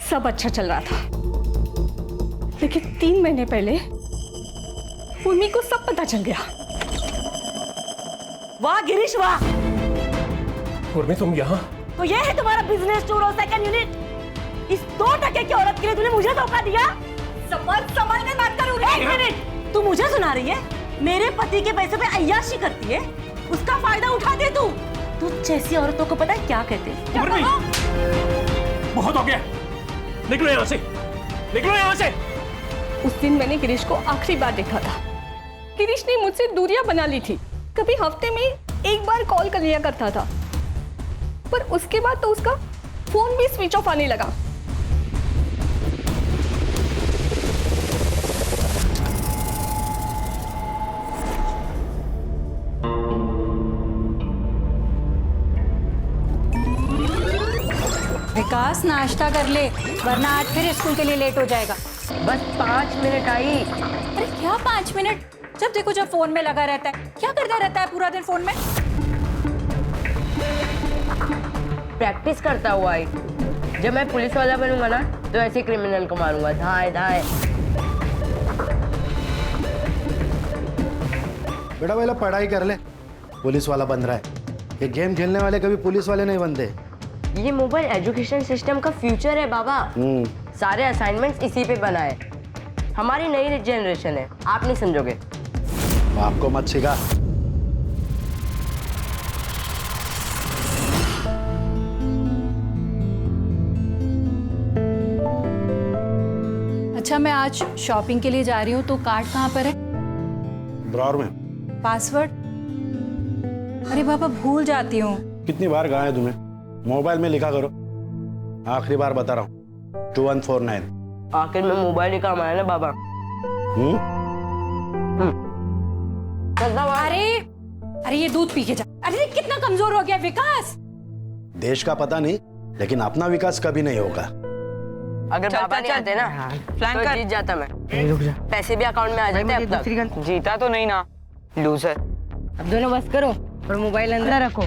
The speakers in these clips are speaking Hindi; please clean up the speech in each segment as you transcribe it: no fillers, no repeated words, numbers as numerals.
सब अच्छा चल रहा था, लेकिन 3 महीने पहले उर्मी को सब पता चल गया। वाह गिरीश वाह। उर्मी तुम यहाँ? तो ये है तुम्हारा बिजनेस टूर और सेकंड यूनिट। इस 2 टके की औरत के लिए तूने मुझे धोखा दिया। संभल कर बात करो। 1 मिनट, तू मुझे सुना रही है? मेरे पति के पैसे पे अय्याशी करती है, उसका फायदा उठाते तू। जैसी औरतों को पता है क्या कहते हैं? उर्मी, बहुत हो गया, निकलो यहाँ से, निकलो यहाँ से। उस दिन मैंने गिरीश को आखिरी बार देखा था। गिरीश ने मुझसे दूरियां बना ली थी, कभी हफ्ते में 1 बार कॉल कर लिया करता था, पर उसके बाद तो उसका फोन भी स्विच ऑफ आने लगा। विकास नाश्ता कर ले, वरना आज फिर स्कूल के लिए लेट हो जाएगा। बस 5 मिनट आई। अरे क्या 5 मिनट? जब देखो जब फोन में लगा रहता है। क्या करता रहता है पूरा दिन फोन में? प्रैक्टिस करता हुआ आई। जब मैं पुलिस वाला बनूंगा ना, तो ऐसे क्रिमिनल को मारूंगा, धाए धाए। बेटा पहले पढ़ाई कर ले, पुलिस वाला बन रहा है। ये गेम खेलने वाले कभी पुलिस वाले नहीं बनते। ये मोबाइल एजुकेशन सिस्टम का फ्यूचर है बाबा। सारे असाइनमेंट्स इसी पे बनाए। हमारी नई जनरेशन है, आप नहीं समझोगे। आपको मत सिखा। अच्छा, मैं आज शॉपिंग के लिए जा रही हूँ, तो कार्ड कहाँ पर है? ड्रॉर में। पासवर्ड? अरे बाबा, भूल जाती हूँ। कितनी बार कहा है तुम्हें, मोबाइल में लिखा करो। आखिरी बार बता रहा हूँ, 2149। आखिर में मोबाइल ही काम आया ना बाबा। अरे ये दूध पी के जा। अरे कितना कमजोर हो गया विकास। देश का पता नहीं, लेकिन अपना विकास कभी नहीं होगा। अगर बाबा नहीं आते ना, तो जीत जाता मैं। रुक जा। पैसे भी अकाउंट में आ जाते अब तक। जीता तो नहीं ना, लूजर। अब दोनों बस करो और मोबाइल अंदर रखो।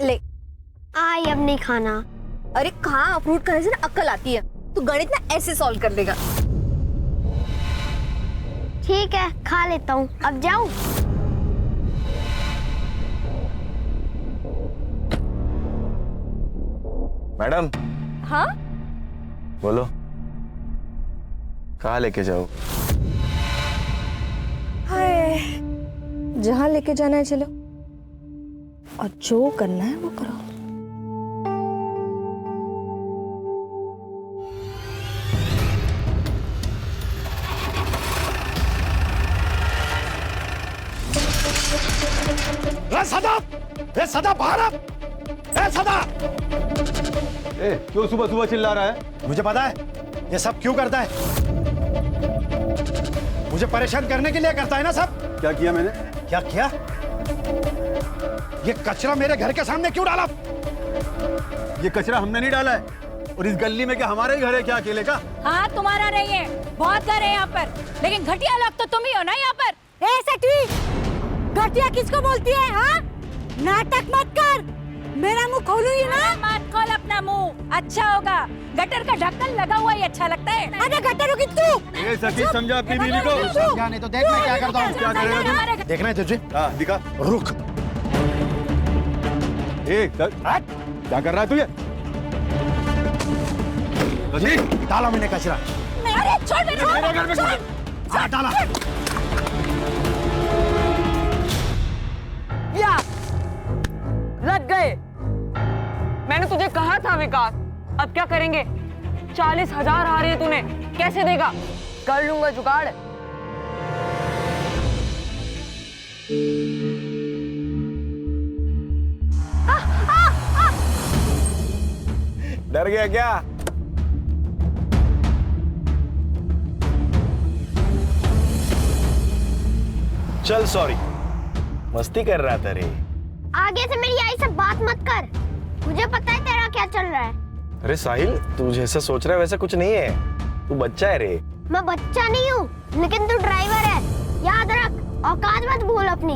ले आई, अब नहीं खाना। अरे कहाँ, फ्रूट खाने से ना अक्ल आती है। तू गणित ना ऐसे सॉल्व कर देगा। ठीक है, खा लेता हूँ। अब जाऊं? मैडम। हाँ बोलो, कहाँ लेके जाओ? हाय, जहाँ लेके जाना है चलो, और जो करना है वो करो। सदा बाहर आ। सदा, क्यों सुबह सुबह चिल्ला रहा है? मुझे पता है ये सब क्यों करता है। मुझे परेशान करने के लिए करता है ना सब। क्या किया मैंने? क्या किया? ये कचरा मेरे घर के सामने क्यों डाला? ये कचरा हमने नहीं डाला है। और इस गली में क्या हमारा ही घर है क्या अकेले का? हाँ, तुम्हारा नहीं है, बहुत घर है यहाँ पर, लेकिन घटिया लोग तो तुम ही हो ना यहाँ पर। ए सेठवी, घटिया किसको बोलती है? हाँ, नाटक मत कर, मेरा मुंह खोलूंगी ना। मत खोल अपना मुंह, अच्छा होगा। गटर का ढक्कन लगा हुआ ही अच्छा लगता है। अरे गटर होगी तू। ए सखी, समझा अपनी बीवी को। समझा नहीं तो देख मैं क्या करता हूँ। क्या करेगा तू? देखना है तुझे? हाँ, दिखा। रुक। क्या कर रहा है तू ये? डाला मैंने कचरा। अरे छोड़ मेरे घर में हाँ, डाला। या लग गए। मैंने तुझे कहा था विकास। अब क्या करेंगे? 40,000 आ रहे हैं, तूने कैसे देगा? कर लूंगा जुगाड़। डर गया क्या? चल सॉरी, मस्ती कर रहा था रे। आगे से मेरी आई से बात मत कर, मुझे पता है तेरा क्या चल रहा है। अरे साहिल, तू जैसा सोच रहा है वैसा कुछ नहीं है। तू बच्चा है रे। मैं बच्चा नहीं हूँ, लेकिन तू ड्राइवर है, याद रख। औकात मत भूल अपनी।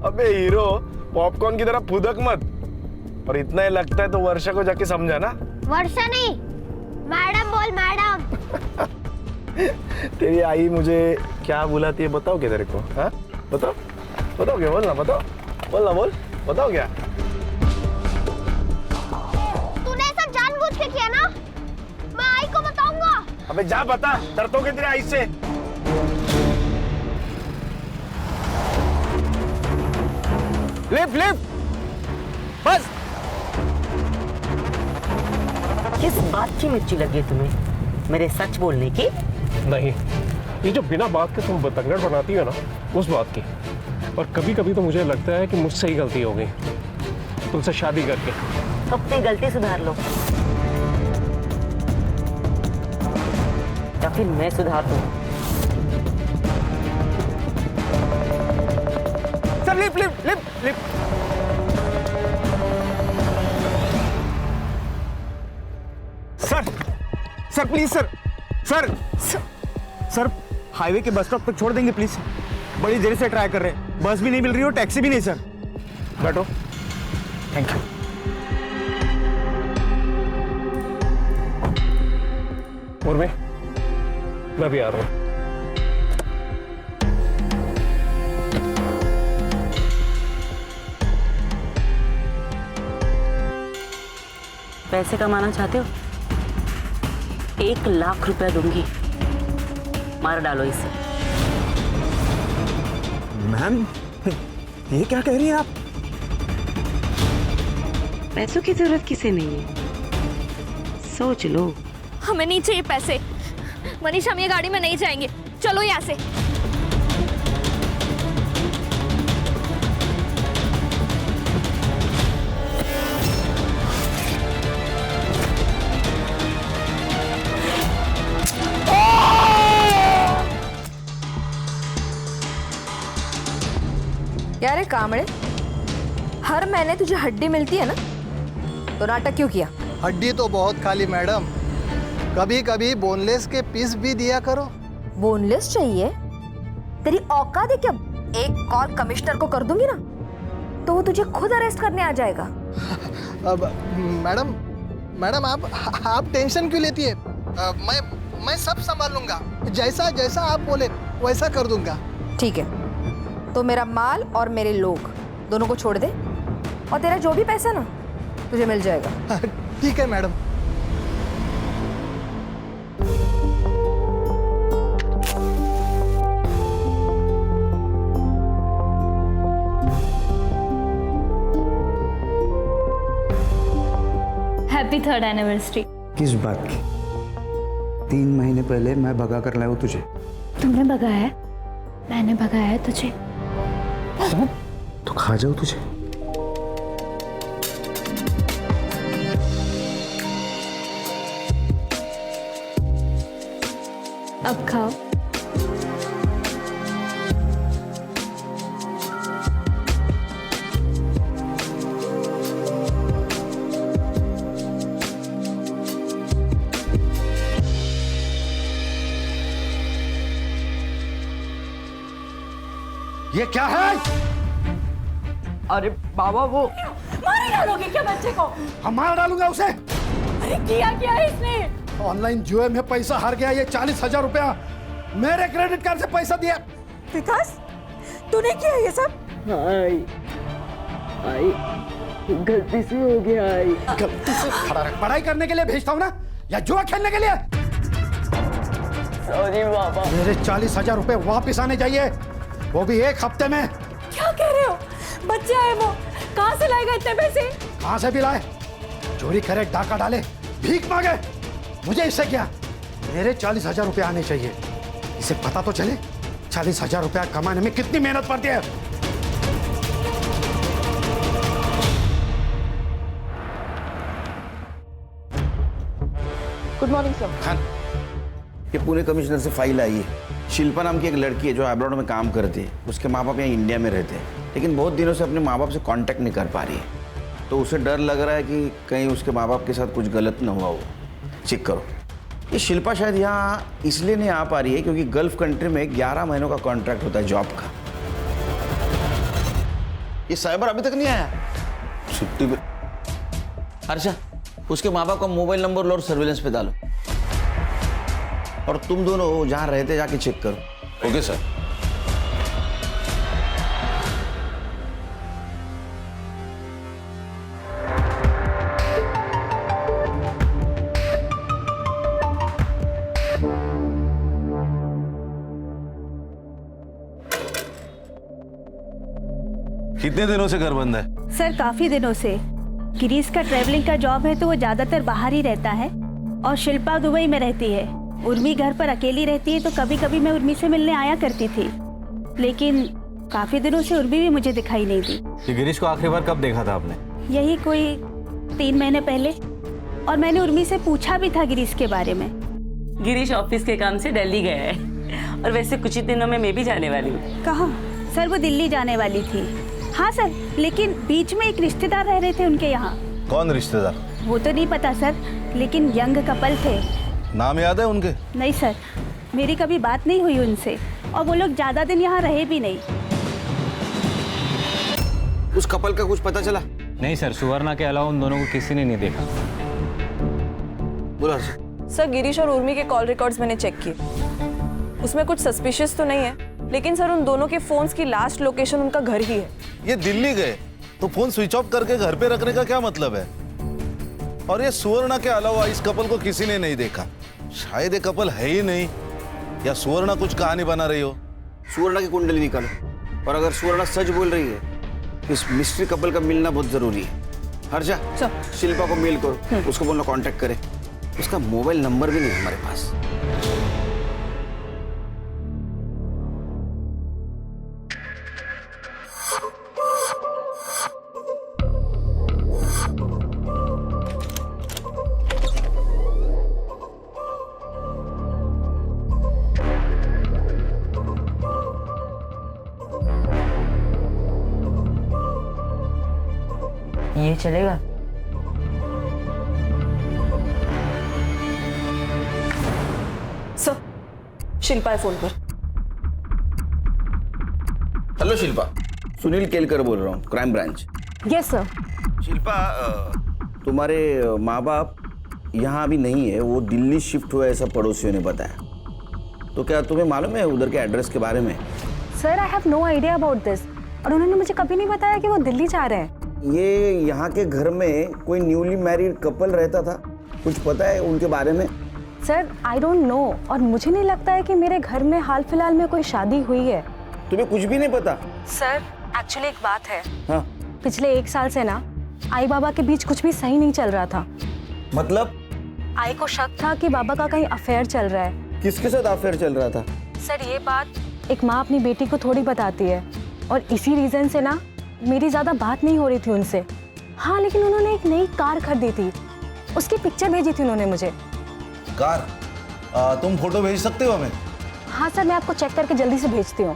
अबे हीरो, पॉपकॉर्न की तरह फुदक मत। और इतना ही लगता है तो वर्षा को जाके समझा ना। वर्षा नहीं, मैडम बोल मैडम। तेरी आई मुझे क्या बुलाती है बताओ क्या तेरे को? हाँ बताओ, बताओ क्या? बोल ना, बताओ, बोल ना, बोल, बताओ क्या? तूने ऐसा जानबूझ के किया ना? मैं आई को बताऊंगा। अबे जा बता, डरते हो क्या तेरी आई से? लिफ्ट लिफ्ट बस। किस बात की मिर्ची लगी है तुम्हें? मेरे सच बोलने की? नहीं, ये जो बिना बात के तुम बतंगड़ बनाती हो ना, उस बात की। और कभी कभी तो मुझे लगता है कि मुझसे ही गलती हो गई तुमसे शादी करके। अपनी गलती सुधार लो या फिर मैं सुधार दूं। Sir lift lift lift lift. Sir sir please sir sir sir highway के बस स्टॉप तक छोड़ देंगे प्लीज। बड़ी देर से ट्राई कर रहे हैं, बस भी नहीं मिल रही और टैक्सी भी नहीं सर। बैठो। Thank you. और मैं भी आ रहा हूँ। पैसे कमाना चाहते हो? 1 लाख रुपया दूंगी, मार डालो इसे। मैम ये क्या कह रही हैं आप? पैसों की जरूरत किसे नहीं है, सोच लो। हमें नहीं चाहिए पैसे। मनीष, हम ये गाड़ी में नहीं जाएंगे, चलो यहाँ से। क्या रे कामड़े, हर महीने तुझे हड्डी मिलती है ना, तो नाटक क्यों किया? हड्डी तो बहुत खाली मैडम, कभी कभी बोनलेस के पीस भी दिया करो। बोनलेस चाहिए? तेरी औकात है क्या? एक कॉल कमिश्नर को कर दूंगी ना तो वो तुझे खुद अरेस्ट करने आ जाएगा। अब मैडम मैडम आप टेंशन क्यों लेती है? मैं सब संभाल लूंगा, जैसा जैसा आप बोले वैसा कर दूंगा। ठीक है, तो मेरा माल और मेरे लोग दोनों को छोड़ दे और तेरा जो भी पैसा ना तुझे मिल जाएगा। ठीक है मैडम। Happy 3rd anniversary. किस बात की? 3 महीने पहले मैं भगा कर लाया हूँ तुझे। तुमने भगाया है? मैंने भगाया है तुझे? तो खा जाओ तुझे। अब खाओ। ये क्या है? अरे बाबा वो मार डालोगे क्या बच्चे को? हम मार डालूंगा उसे। अरे किया क्या है इसने? ऑनलाइन जुए में पैसा हार गया। ये 40,000 रुपया मेरे क्रेडिट कार्ड से पैसा दिया। विकास, तूने किया ये सब? आई गलती से हो गया। आई गलती से खड़ा रह। पढ़ाई करने के लिए भेजता हूँ ना, या जुआ खेलने के लिए? सॉरी बाबा। मेरे 40,000 रुपए वापिस आने चाहिए, वो भी 1 हफ्ते में। क्या कह रहे हो? बच्चा है वो, कहाँ से लाएगा इतने पैसे? कहाँ से भी लाए? चोरी करे, डाका डाले, भीख मांगे, मुझे इससे क्या? मेरे 40,000 रुपए आने चाहिए। इसे पता तो चले 40,000 रुपया कमाने में कितनी मेहनत पड़ती है। Good morning sir. खान, ये पुणे कमिश्नर से फाइल आई है। शिल्पा नाम की एक लड़की है जो अब्रॉड में काम करती है। उसके माँ बाप यहाँ इंडिया में रहते हैं, लेकिन बहुत दिनों से अपने माँ बाप से कांटेक्ट नहीं कर पा रही है। तो उसे डर लग रहा है कि कहीं उसके माँ बाप के साथ कुछ गलत ना हुआ हो। चेक करो। ये शिल्पा शायद यहाँ इसलिए नहीं आ पा रही है क्योंकि गल्फ कंट्री में 11 महीनों का कॉन्ट्रैक्ट होता है जॉब का। ये साइबर अभी तक नहीं आया। छुट्टी पे हर्षा, उसके माँ बाप का मोबाइल नंबर लो और सर्विलेंस पे डालो, और तुम दोनों जहाँ रहते जाके चेक करो। Okay sir. कितने दिनों से घर बंद है? सर काफी दिनों से। गिरीश का ट्रैवलिंग का जॉब है तो वो ज्यादातर बाहर ही रहता है, और शिल्पा दुबई में रहती है। उर्मी घर पर अकेली रहती है, तो कभी कभी मैं उर्मी से मिलने आया करती थी, लेकिन काफी दिनों से उर्मी भी मुझे दिखाई नहीं दी। ये गिरीश को आखिरी बार कब देखा था आपने? यही कोई 3 महीने पहले, और मैंने उर्मी से पूछा भी था गिरीश के बारे में। गिरीश ऑफिस के काम से दिल्ली गया है, और वैसे कुछ ही दिनों में मैं भी जाने वाली हूँ। कहाँ? सर वो दिल्ली जाने वाली थी। हाँ सर, लेकिन बीच में एक रिश्तेदार रह रहे थे उनके यहाँ। कौन रिश्तेदार? वो तो नहीं पता सर, लेकिन यंग कपल थे। नाम याद है उनके? नहीं सर, मेरी कभी बात नहीं हुई उनसे, और वो लोग ज्यादा दिन यहाँ रहे भी नहीं। उस कपल का कुछ पता चला? नहीं सर, सुवर्णा के अलावा उन दोनों को किसी ने नहीं देखा। बोला हर्षा। सर गिरीश और उर्मी के कॉल रिकॉर्ड्स मैंने चेक किए, उसमें कुछ सस्पिशियस तो नहीं है, लेकिन सर उन दोनों के फोन्स की लास्ट लोकेशन उनका घर ही है। ये दिल्ली गए तो फोन स्विच ऑफ करके घर पे रखने का क्या मतलब है? और ये सुवर्णा के अलावा इस कपल को किसी ने नहीं देखा। शायद ये कपल है ही नहीं, या सुवर्णा कुछ कहानी बना रही हो। सुवर्णा की कुंडली निकालो, और अगर सुवर्णा सच बोल रही है, इस मिस्ट्री कपल का मिलना बहुत जरूरी है। हर्षा, शिल्पा को मेल करो, उसको बोलना कांटेक्ट करे। उसका मोबाइल नंबर भी नहीं है हमारे पास। ये चलेगा? सर, शिल्पा है फोन पर। हेलो शिल्पा, सुनील केलकर बोल रहा हूँ, crime branch. Yes sir. Shilpa, तुम्हारे माँ बाप यहाँ अभी नहीं है, वो दिल्ली शिफ्ट हुआ ऐसा पड़ोसियों ने बताया। तो क्या तुम्हें मालूम है उधर के एड्रेस के बारे में? Sir I have no idea about this, और उन्होंने मुझे कभी नहीं बताया कि वो दिल्ली जा रहे हैं। ये यहाँ के घर में कोई न्यूली मैरिड कपल रहता था, कुछ पता है उनके बारे में? सर आई डोंट नो, और मुझे नहीं लगता है कि मेरे घर में हाल फिलहाल में कोई शादी हुई है। तुम्हें कुछ भी नहीं पता? सर एक्चुअली एक बात है। हाँ? पिछले 1 साल से ना आई बाबा के बीच कुछ भी सही नहीं चल रहा था। मतलब? आई को शक था कि बाबा का कहीं अफेयर चल रहा है। किसके साथ अफेयर चल रहा था? सर ये बात एक माँ अपनी बेटी को थोड़ी बताती है, और इसी रीजन से ना मेरी ज्यादा बात नहीं हो रही थी उनसे। हाँ, लेकिन उन्होंने एक नई कार खरीदी थी, उसकी पिक्चर भेजी थी उन्होंने मुझे। कार? तुम फोटो भेज सकते हो हमें? हाँ सर, मैं आपको चेक करके जल्दी से भेजती हूँ।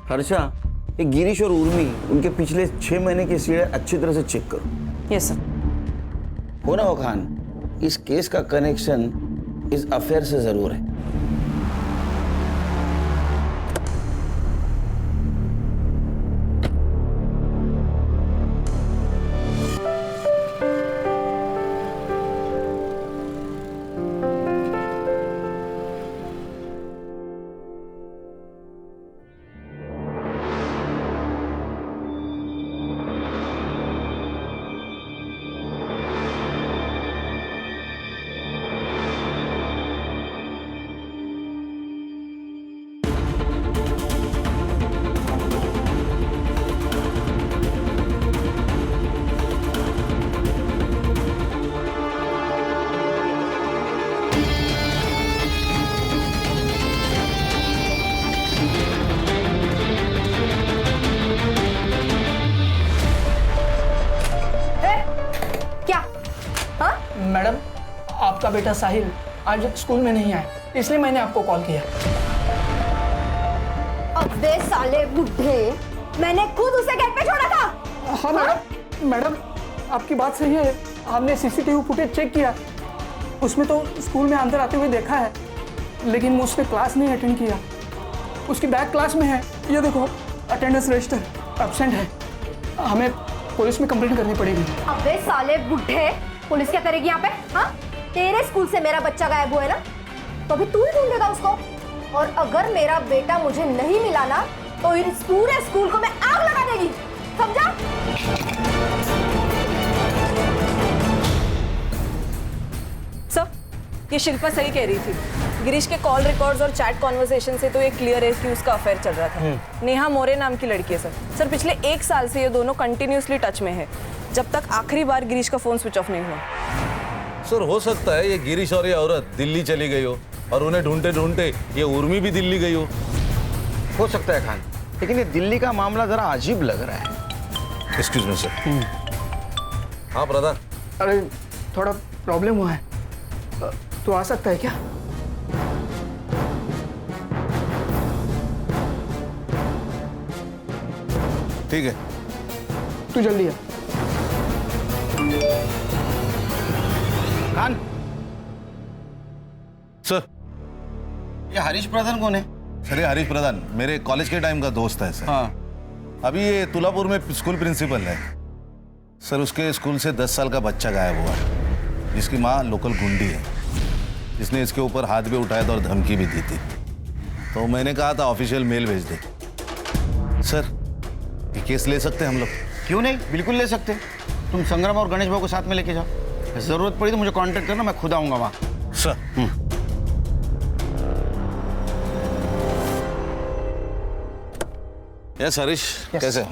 हर्षा, ये गिरीश और उर्मी, उनके पिछले 6 महीने की सीढ़ी अच्छी तरह से चेक करो। Yes sir. हो ना वो खान, इस केस का कनेक्शन इस अफेयर से जरूर है। मैडम, आपका बेटा साहिल आज स्कूल में नहीं आया, इसलिए मैंने आपको कॉल किया। अबे साले बुड्ढे, मैंने खुद उसे गेट पे छोड़ा था। हाँ मैडम, आपकी बात सही है। हमने सीसीटीवी फुटेज चेक किया, उसमें तो स्कूल में अंदर आते हुए देखा है, लेकिन उसने क्लास नहीं अटेंड किया। उसकी बैक क्लास में है, ये देखो अटेंडेंस रजिस्टर एब्सेंट है। हमें पुलिस में कंप्लेंट करनी पड़ेगी। अबे साले बुढ़े, पुलिस क्या करेगी यहाँ पे? हाँ, तेरे स्कूल से मेरा बच्चा गायब हुआ है ना, तो अभी तू ही ढूंढेगा उसको। और अगर मेरा बेटा मुझे नहीं मिला ना, तो इस पूरे स्कूल को मैं आग लगा देगी, समझा? सर, ये शिल्पा सही कह रही थी। गिरीश के कॉल रिकॉर्ड्स और चैट कॉन्वर्सेशन से तो ये क्लियर है कि उसका अफेयर चल रहा था। नेहा मोरे नाम की लड़की है सर। पिछले 1 साल से ये दोनों कंटिन्यूसली टच में है, जब तक आखिरी बार गिरीश का फोन स्विच ऑफ नहीं हुआ। सर हो सकता है ये गिरीश और ये औरत दिल्ली चली गई हो और उन्हें ढूंढते ढूंढते ये उर्मी भी दिल्ली गई हो सकता है खान, लेकिन ये दिल्ली का मामला जरा अजीब लग रहा है। Excuse me sir. हाँ प्रधान। अरे थोड़ा प्रॉब्लम हुआ है, तू आ सकता है क्या? ठीक है, तू जल्दी आ। खान, सर। ये हरीश प्रधान कौन है? सर ये हरीश प्रधान मेरे कॉलेज के टाइम का दोस्त है सर। हाँ। अभी ये तुलापुर में स्कूल प्रिंसिपल है सर। उसके स्कूल से 10 साल का बच्चा गायब हुआ है, जिसकी माँ लोकल गुंडी है, जिसने इसके ऊपर हाथ भी उठाया था और धमकी भी दी थी। तो मैंने कहा था ऑफिशियल मेल भेज दे। सर ये केस ले सकते हैं हम लोग? क्यों नहीं, बिल्कुल ले सकते। तुम संग्राम और गणेश भाई को साथ में लेके जाओ, जरूरत पड़ी तो मुझे कांटेक्ट करना, मैं खुद आऊंगा वहाँ। सर। यस हरीश, कैसे हो?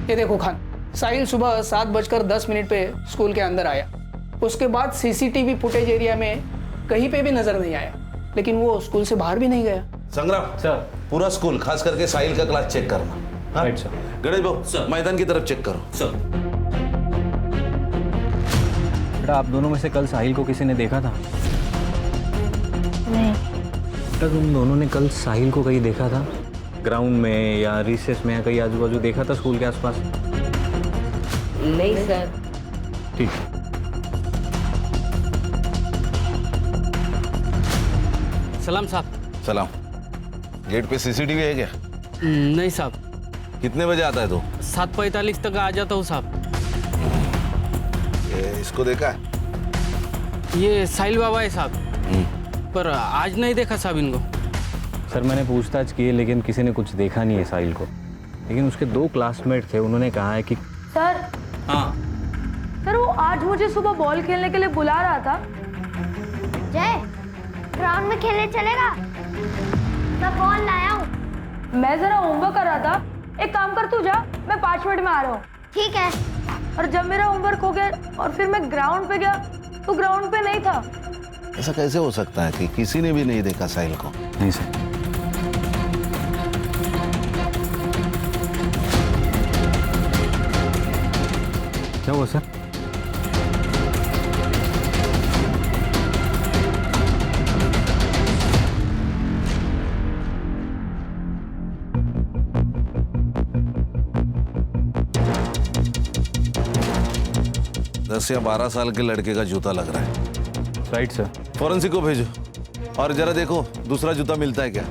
ये देखो खान, साहिल सुबह 7:10 पे स्कूल के अंदर आया। उसके बाद सीसीटीवी फुटेज एरिया में कहीं पे भी नजर नहीं आया, लेकिन वो स्कूल से बाहर भी नहीं गया। संग्राम सर, पूरा स्कूल खास करके साहिल का क्लास चेक करना। Right sir. Ganesh Bhau sir, मैदान की तरफ चेक करो। सर। बेटा आप दोनों में से कल साहिल को किसी ने देखा था? नहीं। बेटा तुम दोनों ने कल साहिल को कहीं देखा था? ग्राउंड में या रिसेस में या कहीं आजू बाजू देखा था स्कूल के आसपास? नहीं सर। ठीक। सलाम साहब। सलाम। गेट पे सीसीटीवी है क्या? नहीं साहब। कितने बजे आता है तू? 7:45 तक आ जाता हूँ साहब। इसको देखा है? ये साहिल बाबा है साहब, पर आज नहीं देखा साहब इनको। सर मैंने पूछताछ की है, लेकिन किसी ने कुछ देखा नहीं है साहिल को। लेकिन उसके 2 क्लासमेट थे, उन्होंने कहा है कि सर। हाँ सर वो आज मुझे सुबह बॉल खेलने के लिए बुला रहा था। जय, ग्राउंड में खेलने चलेगा? मैं बॉल लाया हूँ। मैं जरा होमवर्क कर रहा था। एक काम कर, तू जा, मैं 5 मिनट में आ रहा हूँ। ठीक है। और जब मेरा होमवर्क हो गया और फिर मैं ग्राउंड पे गया तो ग्राउंड पे नहीं था। ऐसा कैसे हो सकता है कि किसी ने भी नहीं देखा साहिल को? नहीं सर। क्या हुआ सर? दस या 12 साल के लड़के का जूता लग रहा है। Right sir. फॉरेंसिक को भेजो और जरा देखो दूसरा जूता मिलता है क्या।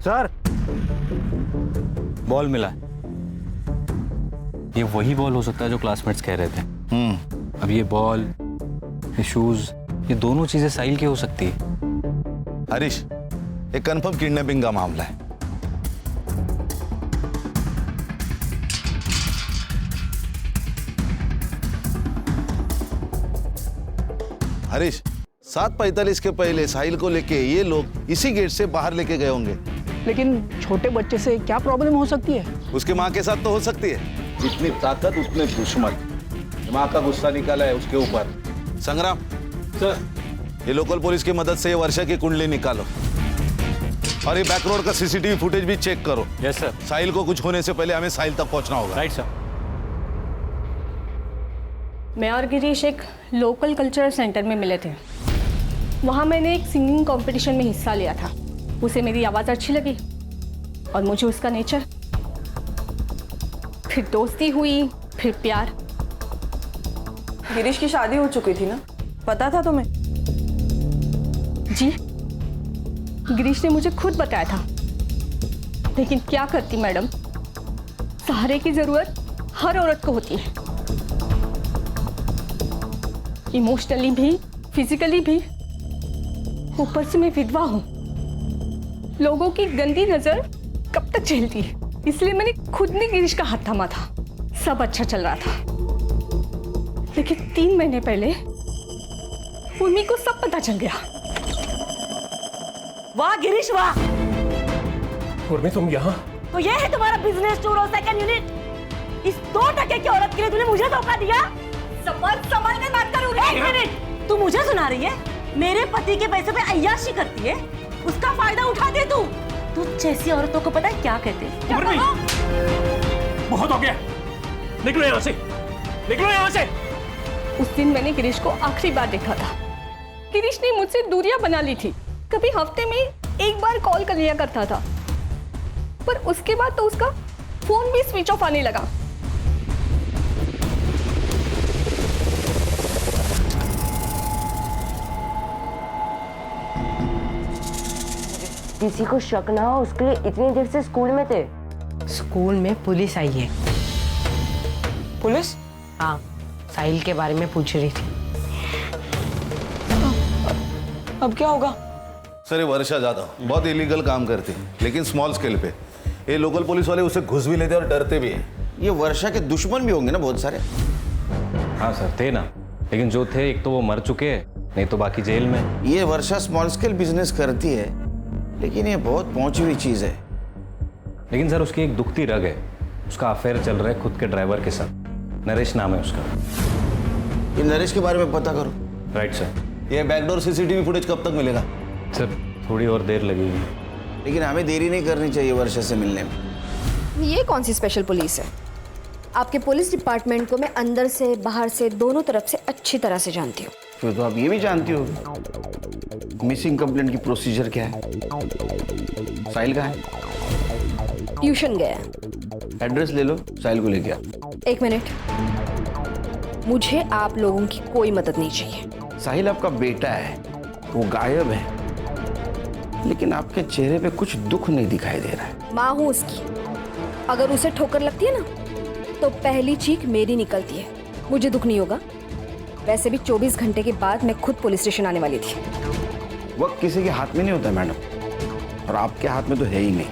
सर बॉल मिला है। ये वही बॉल हो सकता है जो क्लासमेट्स कह रहे थे। अब ये बॉल, ये शूज, ये दोनों चीजें साहिल की हो सकती है। हरीश, एक कंफर्म किडनैपिंग का मामला है। हरीश, 7:45 के पहले साहिल को लेके ये लोग इसी गेट से बाहर लेके गए होंगे। लेकिन छोटे बच्चे से क्या प्रॉब्लम हो सकती है? उसके माँ के साथ तो हो सकती है। जितनी ताकत उतने दुश्मन। माँ का गुस्सा निकाला है उसके ऊपर। संग्राम सर, ये लोकल पुलिस की मदद से ये वर्षा की कुंडली निकालो और ये बैक रोड का सीसीटीवी फुटेज भी चेक करो। Yes sir. साहिल को कुछ होने से पहले हमें साहिल तक पहुंचना होगा। Right sir. मैं और गिरीश एक लोकल कल्चरल सेंटर में मिले थे। वहाँ मैंने एक सिंगिंग कंपटीशन में हिस्सा लिया था। उसे मेरी आवाज़ अच्छी लगी और मुझे उसका नेचर। फिर दोस्ती हुई, फिर प्यार। गिरीश की शादी हो चुकी थी ना, पता था तुम्हें? जी, गिरीश ने मुझे खुद बताया था, लेकिन क्या करती मैडम, सहारे की जरूरत हर औरत को होती है, इमोशनली भी, फिजिकली भी। ऊपर से मैं विधवा हूं, लोगों की गंदी नजर कब तक झेलती है, इसलिए मैंने खुद ने गिरीश का हाथ थामा था। सब अच्छा चल रहा था, लेकिन 3 महीने पहले उर्मी को सब पता चल गया। वाह गिरीश वाह, उर्मी तुम यहाँ? तो ये है तुम्हारा बिजनेस चोरों सेकंड यूनिट। इस 2 टके की औरत के लिए तूने मुझे धोखा दिया। संभल कर बात करो। 1 मिनट, तू मुझे सुना रही है? मेरे पति के पैसे पे अय्याशी करती है, उसका फायदा उठाती तू। तू जैसी औरतों को पता है क्या कहते हैं? उर्मी, बहुत हो गया, निकलो यहाँ से, निकलो यहाँ से। उस दिन मैंने गिरीश को आखिरी बार देखा था। गिरीश ने मुझसे दूरियां बना ली थी, कभी हफ्ते में 1 बार कॉल कर लिया करता था, पर उसके बाद तो उसका फोन भी स्विच ऑफ आने लगा। किसी को शक ना हो उसके लिए इतनी देर से स्कूल में थे। स्कूल में पुलिस आई है। पुलिस? हाँ, साहिल के बारे में पूछ रही थी। अब क्या होगा? सर ये वर्षा ज्यादा बहुत इलीगल काम करती है, लेकिन स्मॉल स्केल पे। ये लोकल पुलिस वाले उसे घुस भी लेते और डरते भी हैं। ये वर्षा के दुश्मन भी होंगे ना बहुत सारे। हाँ सर थे ना, लेकिन जो थे एक तो वो मर चुके हैं, नहीं तो बाकी जेल में। ये वर्षा स्मॉल स्केल बिजनेस करती है, लेकिन ये बहुत पहुंची हुई चीज है। लेकिन सर उसकी एक दुखती रग है, उसका अफेयर चल रहा है खुद के ड्राइवर के साथ, नरेश नाम है उसका। ये नरेश के बारे में पता करो। Right sir. ये बैकडोर सीसीटीवी फुटेज कब तक मिलेगा? सर थोड़ी और देर लगेगी, लेकिन हमें देरी नहीं करनी चाहिए वर्षा से मिलने में। ये कौन सी स्पेशल पुलिस है? आपके पुलिस डिपार्टमेंट को मैं अंदर से बाहर से दोनों तरफ से अच्छी तरह से जानती हूँ। फिर तो आप ये भी जानती हो मिसिंग कंप्लेंट की प्रोसीजर क्या है। साहिल कहाँ है? ट्यूशन गया। एड्रेस ले लो, साहिल को लेके आओ। 1 मिनट, मुझे आप लोगों की कोई मदद नहीं चाहिए। साहिल आपका बेटा है, वो गायब है, लेकिन आपके चेहरे पे कुछ दुख नहीं दिखाई दे रहा है। माँ हूँ उसकी, अगर उसे ठोकर लगती है ना तो पहली चीख मेरी निकलती है, मुझे दुख नहीं होगा। वैसे भी 24 घंटे के बाद मैं खुद पुलिस स्टेशन आने वाली थी। वक्त किसी के हाथ में नहीं होता मैडम, और आपके हाथ में तो है ही नहीं।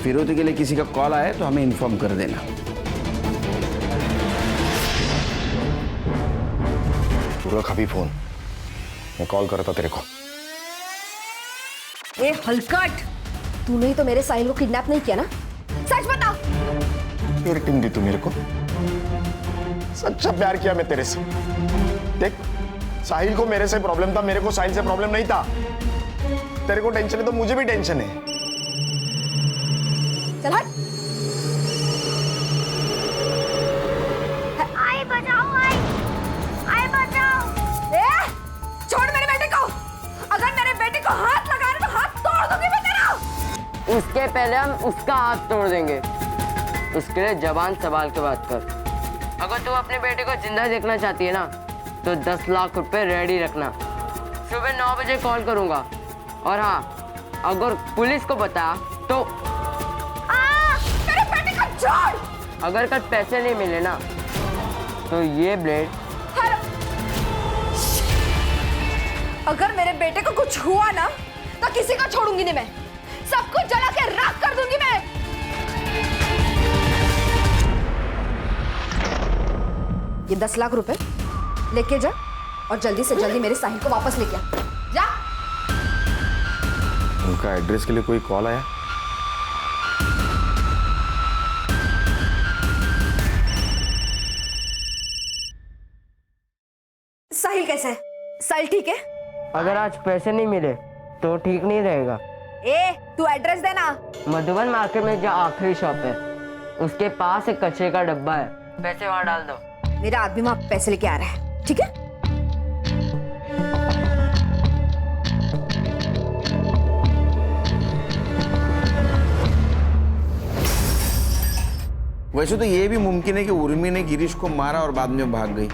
फिरौती के लिए किसी का कॉल आए तो हमें इन्फॉर्म कर देना। रख अभी फोन, मैं कॉल करता तेरे को। ए हलकट, तूने ही तो मेरे साहिल को किडनैप नहीं किया ना? सच बता। फिर टिम दी तू मेरे को। सच्चा प्यार किया मैं तेरे से। देख, साहिल को मेरे से प्रॉब्लम था, मेरे को साहिल से प्रॉब्लम नहीं था। तेरे को टेंशन है तो मुझे भी टेंशन है। चल हट। आई बचाओ, आई बचाओ। ए, छोड़ मेरे बेटे को। अगर मेरे बेटे को हाथ लगाए तो हाथ तोड़ दूंगी मैं तेरा। उसके पहले हम उसका हाथ तोड़ देंगे। उसके लिए जबान संभाल के बात कर। अगर तू अपने बेटे को जिंदा देखना चाहती है ना तो 10 लाख रुपए रेडी रखना। सुबह 9 बजे कॉल करूंगा। और हाँ, अगर पुलिस को बता तो मेरे बेटे को छोड़। अगर कल पैसे नहीं मिले ना तो ये ब्लेड। अगर मेरे बेटे को कुछ हुआ ना तो किसी को छोड़ूंगी नहीं मैं, सबको जला के राख कर दूंगी मैं। ये 10 लाख रुपए लेके जा और जल्दी से जल्दी मेरे साहिल को वापस लेके आ। जा। उनका एड्रेस के लिए कोई कॉल आया? साहिल कैसा है? साहिल ठीक है? अगर आज पैसे नहीं मिले तो ठीक नहीं रहेगा। ए, तू एड्रेस देना। मधुबन मार्केट में जो आखिरी शॉप है उसके पास एक कचरे का डब्बा है, पैसे वहां डाल दो। मेरा आदमी वहां पैसे लेके आ रहा है, ठीक है? वैसे तो ये भी मुमकिन है कि उर्मी ने गिरीश को मारा और बाद में भाग गई।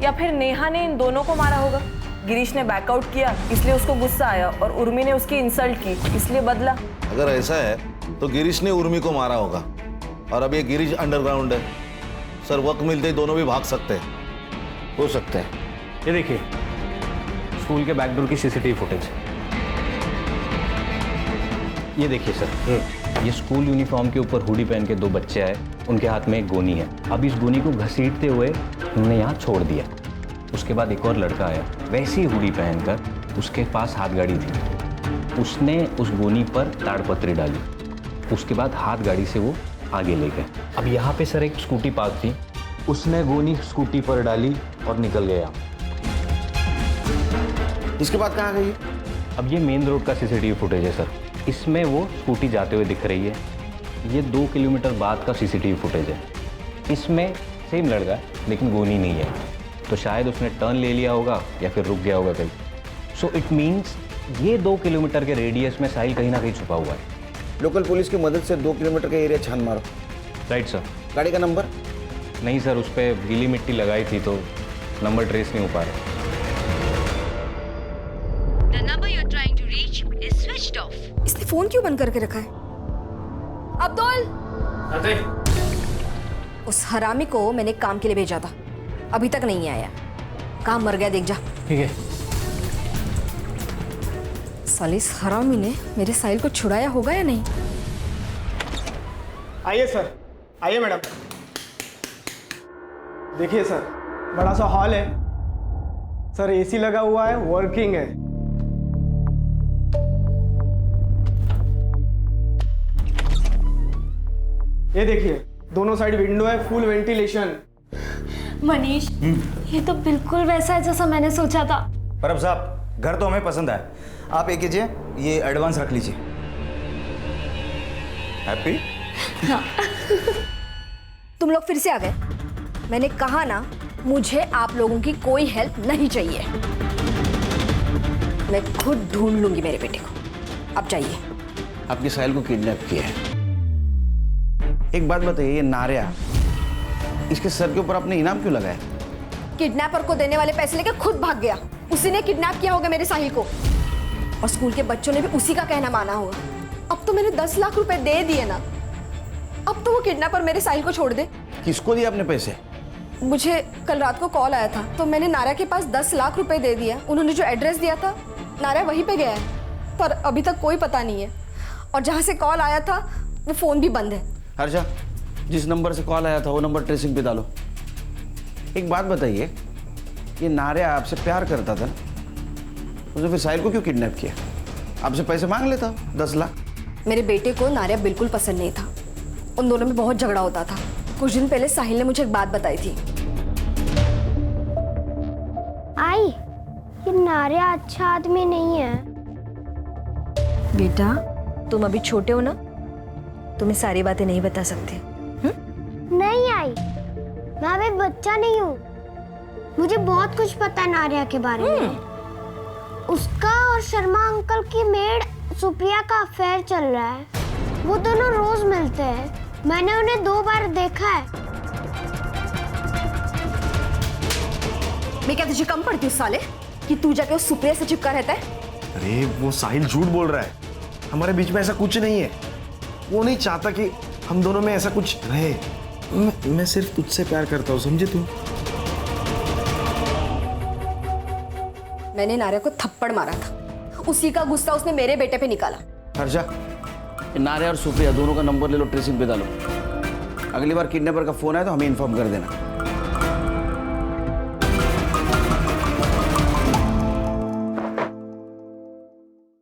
या फिर नेहा ने इन दोनों को मारा होगा। गिरीश ने बैकआउट किया इसलिए उसको गुस्सा आया और उर्मी ने उसकी इंसल्ट की इसलिए बदला। अगर ऐसा है तो गिरीश ने उर्मी को मारा होगा और अब ये गिरीश अंडरग्राउंड है। सर वक्त मिलते ही दोनों भी भाग सकते हैं। हो सकता है। ये देखिए स्कूल के बैकडोर की सीसीटीवी फुटेज। ये देखिए सर, ये स्कूल यूनिफॉर्म के ऊपर हुडी पहन के 2 बच्चे आए, उनके हाथ में एक गोनी है। अब इस गोनी को घसीटते हुए उन्होंने यहाँ छोड़ दिया। उसके बाद एक और लड़का आया, वैसी हुडी पहनकर, उसके पास हाथ गाड़ी थी। उसने उस गोनी पर ताड़पत्री डाली, उसके बाद हाथ गाड़ी से वो आगे ले गए। अब यहाँ पे सर एक स्कूटी पार्क थी, उसने गोनी स्कूटी पर डाली और निकल गया। इसके बाद कहाँ गई? अब ये मेन रोड का सीसीटीवी फुटेज है सर, इसमें वो स्कूटी जाते हुए दिख रही है। ये 2 किलोमीटर बाद का सीसीटीवी फुटेज है, इसमें सेम लड़का है लेकिन गोनी नहीं है, तो शायद उसने टर्न ले लिया होगा या फिर रुक गया होगा कहीं। सो इट मीन्स ये 2 किलोमीटर के रेडियस में साहिल कहीं ना कहीं छुपा हुआ है। लोकल पुलिस की मदद से 2 किलोमीटर का एरिया छान मारो। Right sir. गाड़ी का नंबर? नहीं सर, उस पर गीली मिट्टी लगाई थी तो नंबर ट्रेस नहीं हो पा रहा। इसने फोन क्यों बंद करके रखा है? अब्दुल, उस हरामी को मैंने काम के लिए भेजा था, अभी तक नहीं आया। काम मर गया, देख जा। ठीक है। साले इस हरामी ने मेरे साहिल को छुड़ाया होगा या नहीं? आइए सर, आइए मैडम। देखिए सर, बड़ा सा हॉल है सर, एसी लगा हुआ है, वर्किंग है। ये देखिए दोनों साइड विंडो है, फुल वेंटिलेशन। मनीष, ये तो बिल्कुल वैसा है जैसा मैंने सोचा था। परब साहब, घर तो हमें पसंद है। आप एक कीजिए, ये एडवांस रख लीजिए। हैप्पी? तुम लोग फिर से आ गए। मैंने कहा ना, मुझे आप लोगों की कोई हेल्प नहीं चाहिए। मैं खुद ढूंढ लूंगी मेरे बेटे को। अब जाइए। आपके साहिल को किडनैप किया है। एक बात बताइए, ये नारिया, इसके सर के ऊपर आपने इनाम क्यों लगाया? किडनैपर को देने वाले पैसे लेकर खुद भाग गया। उसी ने किडनैप किया होगा मेरे साहिल को, और स्कूल के बच्चों ने भी उसी का कहना माना होगा। अब तो मैंने 10 लाख रुपए दे दिए ना, अब तो वो किडनैपर मेरे साहिल को छोड़ दे। किसको दिए आपने पैसे? मुझे कल रात को कॉल आया था, तो मैंने नारिया के पास 10 लाख रुपए दे दिया। उन्होंने जो एड्रेस दिया था, नारिया वहीं पे गया है, पर अभी तक कोई पता नहीं है। और जहाँ से कॉल आया था वो फ़ोन भी बंद है। हर्षा, जिस नंबर से कॉल आया था वो नंबर ट्रेसिंग पे डालो। एक बात बताइए, ये नारिया आपसे प्यार करता था, उसने फिर साहिल को क्यों किडनैप किया? आपसे पैसे मांग लेता 10 लाख। मेरे बेटे को नारिया बिल्कुल पसंद नहीं था, उन दोनों में बहुत झगड़ा होता था। कुछ दिन पहले साहिल ने मुझे एक बात बताई थी। आई, ये नारिया अच्छा आदमी नहीं है। बेटा, तुम अभी छोटे हो ना, तुम्हें सारी बातें नहीं बता सकते। नहीं आई, मैं अभी बच्चा नहीं हूँ, मुझे बहुत कुछ पता है नारिया के बारे में। उसका और शर्मा अंकल की मेड सुप्रिया का अफेयर चल रहा है। वो दोनों रोज मिलते हैं, मैंने उन्हें 2 बार देखा है। मैं क्या तुझे कम पड़ती हूँ साले, कि तू जाके उस सुप्रिया से चिपका रहता है? अरे वो साहिल झूठ बोल रहा है, हमारे बीच में ऐसा कुछ नहीं है। वो नहीं चाहता कि हम दोनों में ऐसा कुछ रहे। मैं सिर्फ तुझसे प्यार करता हूँ, समझे तू? मैंने नारिया को थप्पड़ मारा था, उसी का गुस्सा उसने मेरे बेटे पे निकाला। हर्षा, नारिया और सुप्रिया दोनों का नंबर ले लो, ट्रेसिंग पे डालो। अगली बार किडनैपर का फोन आए तो हमें इन्फॉर्म कर देना।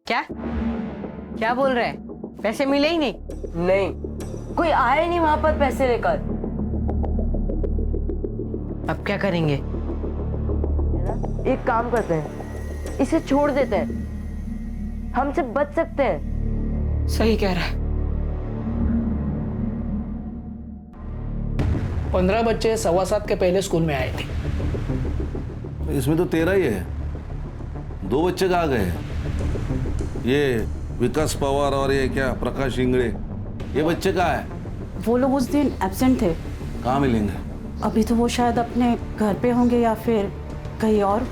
क्या क्या बोल रहे हैं? पैसे मिले ही नहीं? नहीं, कोई आया ही नहीं वहां पर पैसे लेकर। अब क्या करेंगे? एक काम करते हैं, इसे छोड़ देते हैं, हमसे बच सकते हैं। सही कह रहा है। 15 बच्चे 7:15 के पहले स्कूल में आए थे। इसमें तो 13 ही है, 2 बच्चे कहाँ गए? ये विकास पवार और ये क्या प्रकाश इंगड़े, ये बच्चे कहाँ है? वो लोग उस दिन एब्सेंट थे। कहाँ मिलेंगे? अभी तो वो शायद अपने घर पे होंगे या फिर कहीं और।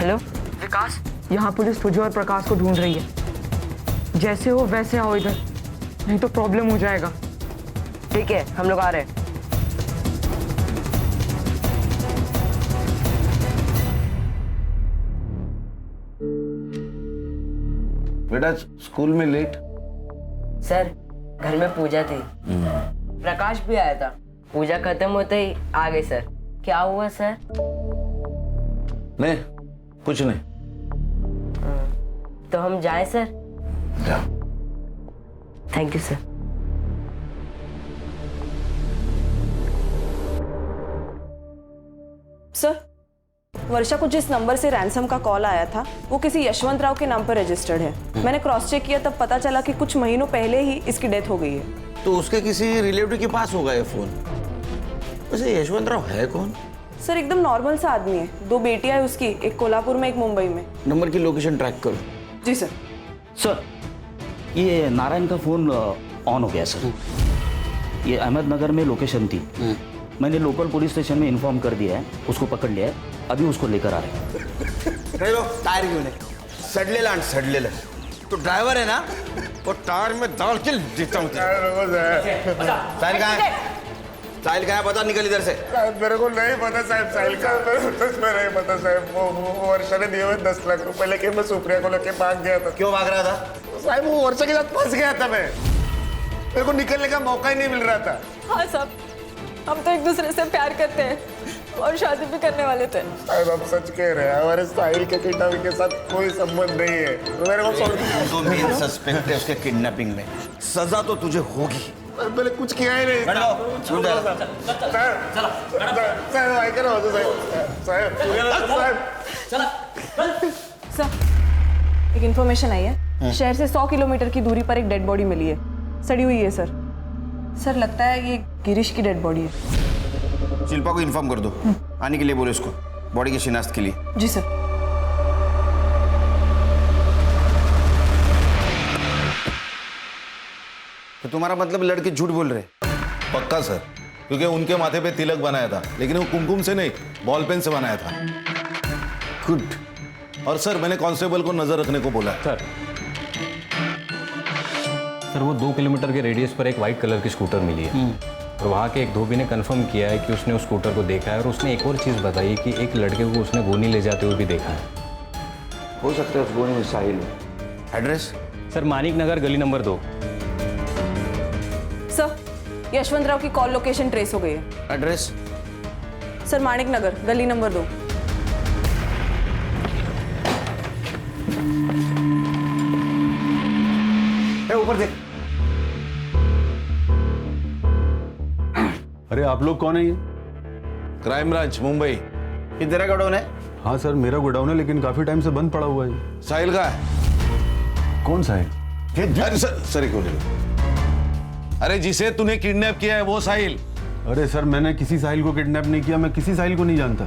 हेलो विकास, यहाँ पुलिस तुझे और प्रकाश को ढूंढ रही है। जैसे हो वैसे आओ इधर, नहीं तो प्रॉब्लम हो जाएगा। ठीक है, हम लोग आ रहे हैं। बेटा स्कूल में लेट? सर घर में पूजा थी, प्रकाश भी आया था। पूजा खत्म होते ही आ गए सर। क्या हुआ सर? नहीं कुछ नहीं। तो हम जाएं सर? जाओ। Thank you sir. सर, वर्षा को जिस नंबर से रैंसम का कॉल आया था वो किसी यशवंत राव के नाम पर रजिस्टर्ड है। मैंने क्रॉस चेक किया तब पता चला कि कुछ महीनों पहले ही इसकी डेथ हो गई है। तो उसके किसी रिलेटिव के पास होगा ये फोन। वैसे यशवंत राव है कौन? सर एकदम नॉर्मल सा आदमी है। 2 बेटियां है उसकी, एक कोल्हापुर में एक मुंबई में। नंबर की लोकेशन ट्रैक करो। जी सर। सर ये नारायण का फोन ऑन हो गया सर। ये अहमदनगर में लोकेशन थी। मैंने लोकल पुलिस स्टेशन में इन्फॉर्म कर दिया है, उसको पकड़ लिया है, अभी उसको लेकर आ रहे हैं। टायर क्यों नहीं? सडलेला आणि सडलेला। तो ड्राइवर है ना, वो टायर में डाल के देता हूँ। साहिल कहाँ है? साहिल कहाँ है? बता, निकल इधर से। मेरे को नहीं पता साहब, साहिल का मैं नहीं पता साहब। वो वर्षा ने दिए हुए 10 लाख रुपए लेके मैं सुप्रिया को लेके भाग गया था। क्यों भाग रहा था? साहब वो वर्षा के साथ फंस गया था मैं। मेरे को निकलने का मौका ही नहीं मिल रहा था। हाँ साहब, हम तो एक दूसरे से प्यार करते हैं और शादी भी करने वाले थे। साहब आप सच कह रहे हैं, हमारे साहिल के किडनैपिंग के साथ कोई संबंध नहीं है। मेरे को तो मेन सस्पेक्ट है उसके किडनैपिंग में। सजा तो तुझे होगी। मैंने कुछ किया ही नहीं। सर एक इन्फॉर्मेशन आई है, शहर से 100 किलोमीटर की दूरी पर एक डेड बॉडी मिली है, सड़ी हुई है सर। सर लगता है ये गिरीश की डेड बॉडी है। शिल्पा को इन्फॉर्म कर दो, आने के लिए बोलो इसको, बॉडी की शिनाख्त के लिए। जी सर। तो तुम्हारा मतलब लड़के झूठ बोल रहे? पक्का सर, क्योंकि उनके माथे पे तिलक बनाया था, लेकिन वो कुमकुम से नहीं बॉल पेन से बनाया था। गुड। और सर मैंने कांस्टेबल को नजर रखने को बोला। सर वो 2 किलोमीटर के रेडियस पर एक वाइट कलर की स्कूटर मिली है और वहाँ के एक धोबी ने कंफर्म किया है कि उसने उस स्कूटर को देखा है और उसने एक और चीज़ बताई कि एक लड़के को उसने गोनी ले जाते हुए भी देखा है। हो सकता है उस गोनी में साहिल हो। एड्रेस? सर मानिक नगर गली नंबर 2। सर यशवंत राव की कॉल लोकेशन ट्रेस हो गई है। एड्रेस? सर मानिक नगर गली नंबर 2। ऊपर देख। अरे आप लोग कौन है ये? Crime branch Mumbai. ये तेरा गोडाउन है? हाँ सर मेरा गोडाउन है, लेकिन काफी टाइम से बंद पड़ा हुआ है। साहिल का है? कौन साहिल? अरे सर क्यों नहीं? अरे जिसे तूने किडनैप किया है वो साहिल। अरे सर मैंने किसी साहिल को किडनैप नहीं किया, मैं किसी साहिल को नहीं जानता।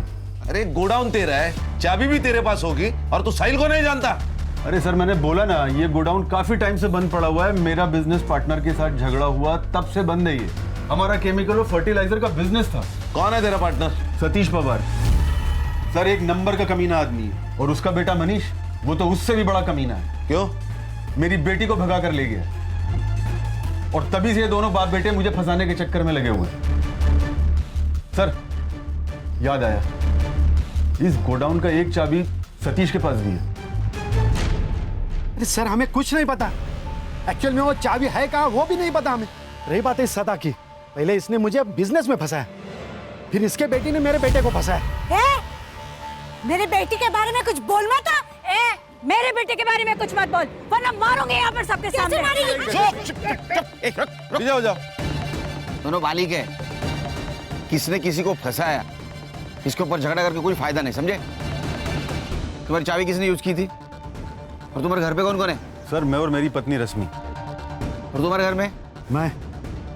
अरे गोडाउन तेरा है, चाबी भी तेरे पास होगी और तू साहिल को नहीं जानता? अरे सर मैंने बोला ना, ये गोडाउन काफी टाइम से बंद पड़ा हुआ है। मेरा बिजनेस पार्टनर के साथ झगड़ा हुआ तब से बंद है ये। हमारा केमिकल और फर्टिलाइजर का बिजनेस था। कौन है तेरा पार्टनर? सतीश पवार। सर एक नंबर का कमीना आदमी है, और उसका बेटा मनीष वो तो उससे भी बड़ा कमीना है। क्यों? मेरी बेटी को भगा कर ले गया और तभी से ये दोनों बाप बेटे मुझे फंसाने के चक्कर में लगे हुए हैं। सर याद आया, इस गोडाउन का एक चाबी सतीश के पास भी है। अरे सर हमें कुछ नहीं पता, एक्चुअल में वो चाबी है कहाँ वो भी नहीं पता हमें। रही बात है सदा की, पहले इसने मुझे बिजनेस में फंसाया, फिर इसके बेटी ने मेरे बेटे को फंसाया। मेरे बेटी के बारे में कुछ बोल मत। मेरे बेटे के बारे में कुछ मत बोल, वरना मारूंगी यहाँ पर सबके सामने। जाओ जाओ, दोनों बालिग है। किसने किसी को फंसाया, इसके ऊपर झगड़ा करके कोई फायदा नहीं, समझे? तुम्हारी चाबी किसने यूज की थी? और तुम्हारे घर पे कौन कौन है? सर मैं और मेरी पत्नी रश्मि। और तुम्हारे घर में? मैं,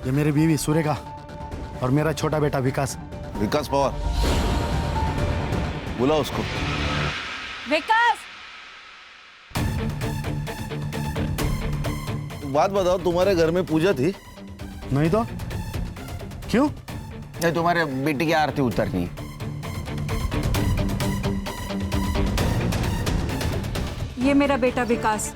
ये मेरी बीवी सुरेखा और मेरा छोटा बेटा विकास। विकास पवार, बुला उसको। विकास, बात बताओ, तुम्हारे घर में पूजा थी? नहीं तो क्यों? नहीं, तुम्हारे बेटी की आरती उतरनी है। ये मेरा बेटा विकास।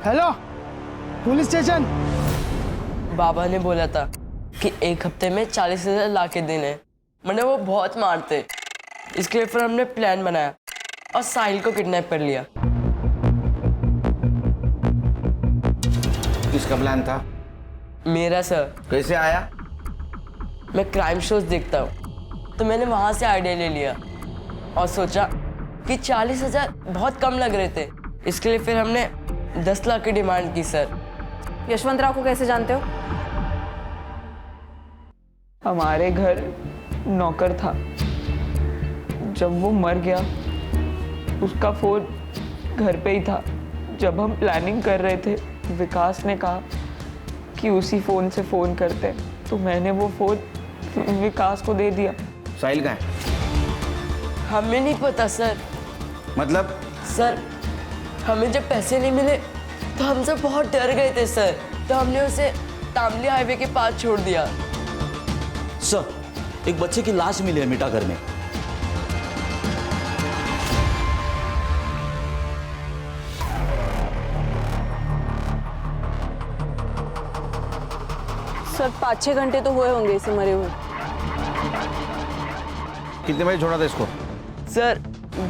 Hello, police station. बाबा ने बोला था कि एक हफ्ते में 40,000 ला के देने। मैंने वो बहुत मारते, इसके लिए फिर हमने प्लान बनाया और साहिल को किडनैप कर लिया। किसका प्लान था? मेरा सर। कैसे आया? मैं क्राइम शोज देखता हूँ, तो मैंने वहां से आइडिया ले लिया और सोचा कि 40,000 बहुत कम लग रहे थे, इसके लिए फिर हमने 10 लाख की डिमांड की सर। यशवंत राव को कैसे जानते हो? हमारे घर नौकर था, जब वो मर गया उसका फोन घर पे ही था। जब हम प्लानिंग कर रहे थे, विकास ने कहा कि उसी फोन से फोन करते, तो मैंने वो फोन विकास को दे दिया। साहिल कहाँ है? हमें नहीं पता सर। मतलब? सर, हमें जब पैसे नहीं मिले तो हम सब बहुत डर गए थे सर, तो हमने उसे तामली हाईवे के पास छोड़ दिया। सर, एक बच्चे की लाश मिली है मिठागर में। सर 5-6 घंटे तो हुए होंगे इसे मरे हुए। कितने बजे छोड़ा था इसको? सर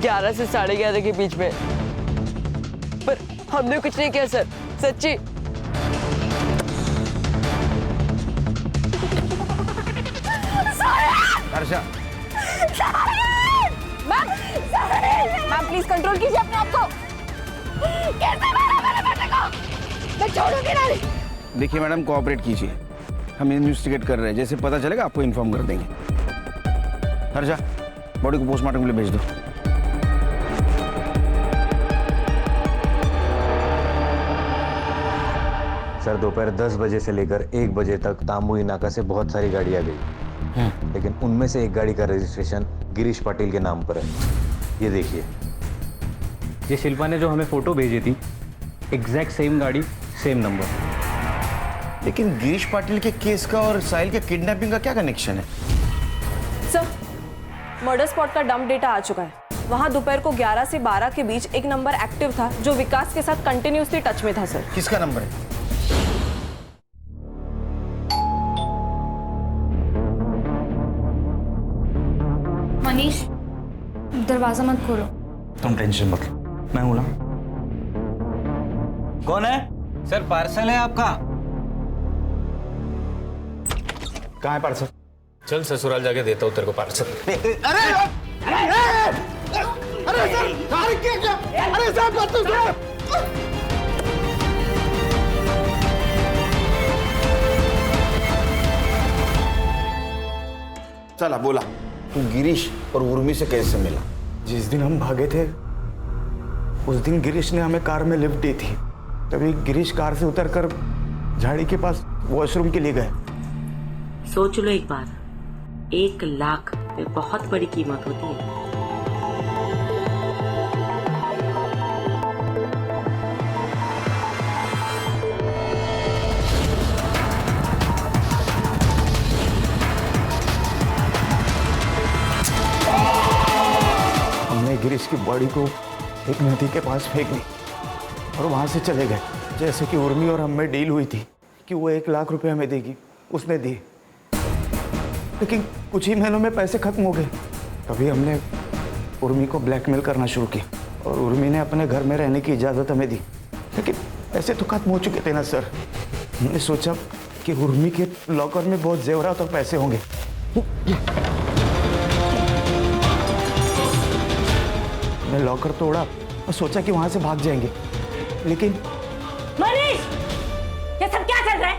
11 से 11:30 के बीच में, पर हमने कुछ नहीं किया सर, सच्ची। हर्षा, मैम प्लीज कंट्रोल कीजिए अपने आप को। कैसे मारा मेरे बेटे को? मैं छोड़ूंगी नहीं। देखिए मैडम, कोऑपरेट कीजिए, हम इन्वेस्टिगेट कर रहे हैं, जैसे पता चलेगा आपको इन्फॉर्म कर देंगे। हर्षा, बॉडी को पोस्टमार्टम के लिए भेज दो। सर, दोपहर 10 बजे से लेकर 1 बजे तक तामुई नाका से बहुत सारी गाड़ियाँ गई, लेकिन उनमें से एक गाड़ी का रजिस्ट्रेशन गिरीश पाटिल के नाम पर है। ये देखिए, ये शिल्पा ने जो हमें फोटो भेजी थी, एग्जैक्ट सेम गाड़ी, सेम नंबर। लेकिन गिरीश पाटिल के केस का और साहिल के किडनैपिंग का क्या कनेक्शन है? सर, मर्डर स्पॉट का डंप डेटा आ चुका है। वहाँ दोपहर को 11 से 12 के बीच एक नंबर एक्टिव था जो विकास के साथ कंटिन्यूसली टच में था सर। किसका नंबर है? मनीष, दरवाजा मत खोलो। तुम टेंशन मत लो, मैं हूं ना। कौन है? सर, पार्सल है आपका। कहाँ है पार्सल? चल ससुराल जाके देता हूँ तेरे को पार्सल। अरे सर, अरे साहब बात तो सुनो। चला बोला, तू गिरीश और उर्मी से कैसे मिला? जिस दिन हम भागे थे उस दिन गिरीश ने हमें कार में लिफ्ट दी थी। तभी गिरीश कार से उतरकर झाड़ी के पास वॉशरूम के लिए गए। सोच लो एक बार, 1 लाख में बहुत बड़ी कीमत होती है। हमने गिरीश की बॉडी को एक नदी के पास फेंक दी और वहां से चले गए। जैसे कि उर्मी और हम में डील हुई थी कि वो 1 लाख रुपए हमें देगी, उसने दिए। लेकिन कुछ ही महीनों में पैसे खत्म हो गए। तभी हमने उर्मी को ब्लैकमेल करना शुरू किया और उर्मी ने अपने घर में रहने की इजाज़त हमें दी। लेकिन पैसे तो खत्म हो चुके थे ना सर। हमने सोचा कि उर्मी के लॉकर में बहुत जेवरात और पैसे होंगे। मैं लॉकर तोड़ा और सोचा कि वहां से भाग जाएंगे, लेकिन मनीष, ये सब क्या चल रहा है?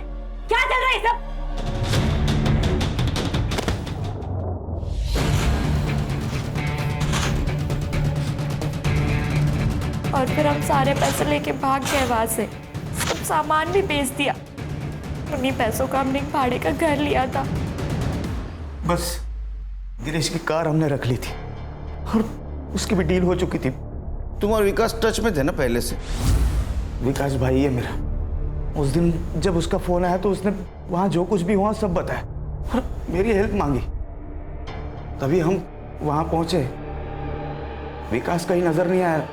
क्या चल रहा है ये सब? और फिर हम सारे पैसे लेके भाग गए वहां से, सब सामान भी बेच दिया। उन्हीं पैसों का हमने एक भाड़े का घर लिया था। बस गिरीश की कार हमने रख ली थी और उसकी भी डील हो चुकी थी। तुम और विकास टच में थे ना पहले से? विकास भाई है मेरा। उस दिन जब उसका फोन आया तो उसने वहां जो कुछ भी हुआ सब बताया और मेरी हेल्प मांगी, तभी हम वहां पहुंचे। विकास कहीं नजर नहीं आया,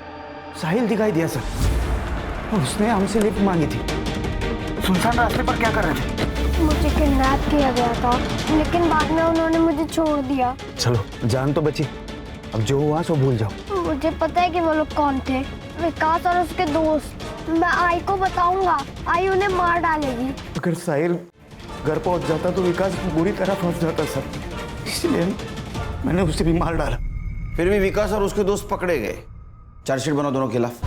साहिल दिखाई दिया सर। उसने हमसे लिफ्ट मांगी थी। सुनसान रास्ते पर क्या कर रहे थे? मुझे किडनैप किया गया था, लेकिन बाद में उन्होंने मुझे छोड़ दिया। चलो जान तो बची, अब जो हुआ सो भूल जाओ। मुझे पता है कि वो लोग कौन थे, विकास और उसके दोस्त। मैं आई को बताऊंगा, आई उन्हें मार डालेगी। अगर साहिल घर पहुंच जाता तो विकास बुरी तरह फंस जाता सर, इसलिए मैंने उसे भी मार डाला। फिर भी विकास और उसके दोस्त पकड़े गए। चार्जशीट बनाओ दोनों के खिलाफ।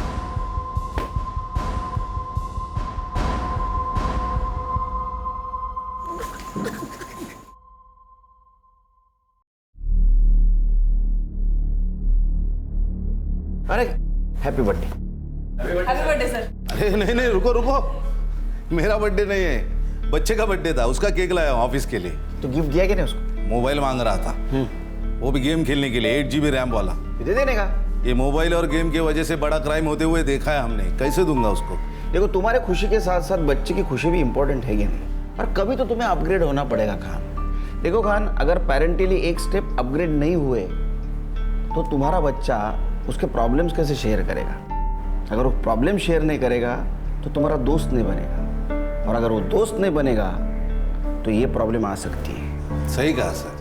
अरे happy birthday. Happy birthday sir. अरे नहीं नहीं, रुको रुको, मेरा बर्थडे नहीं है, बच्चे का बर्थडे था, उसका केक लाया हूं ऑफिस के लिए। तो गिफ्ट दिया कि नहीं उसको? मोबाइल मांग रहा था, वो भी गेम खेलने के लिए, 8 GB रैम वाला। दे देने का? ये मोबाइल और गेम की वजह से बड़ा क्राइम होते हुए देखा है हमने, कैसे दूंगा उसको? देखो, तुम्हारे खुशी के साथ साथ बच्चे की खुशी भी इंपॉर्टेंट है कि नहीं, और कभी तो तुम्हें अपग्रेड होना पड़ेगा खान। देखो खान, अगर पेरेंटली एक स्टेप अपग्रेड नहीं हुए तो तुम्हारा बच्चा उसके प्रॉब्लम्स कैसे शेयर करेगा? अगर वो प्रॉब्लम शेयर नहीं करेगा तो तुम्हारा दोस्त नहीं बनेगा, और अगर वो दोस्त नहीं बनेगा तो ये प्रॉब्लम आ सकती है। सही कहा सर।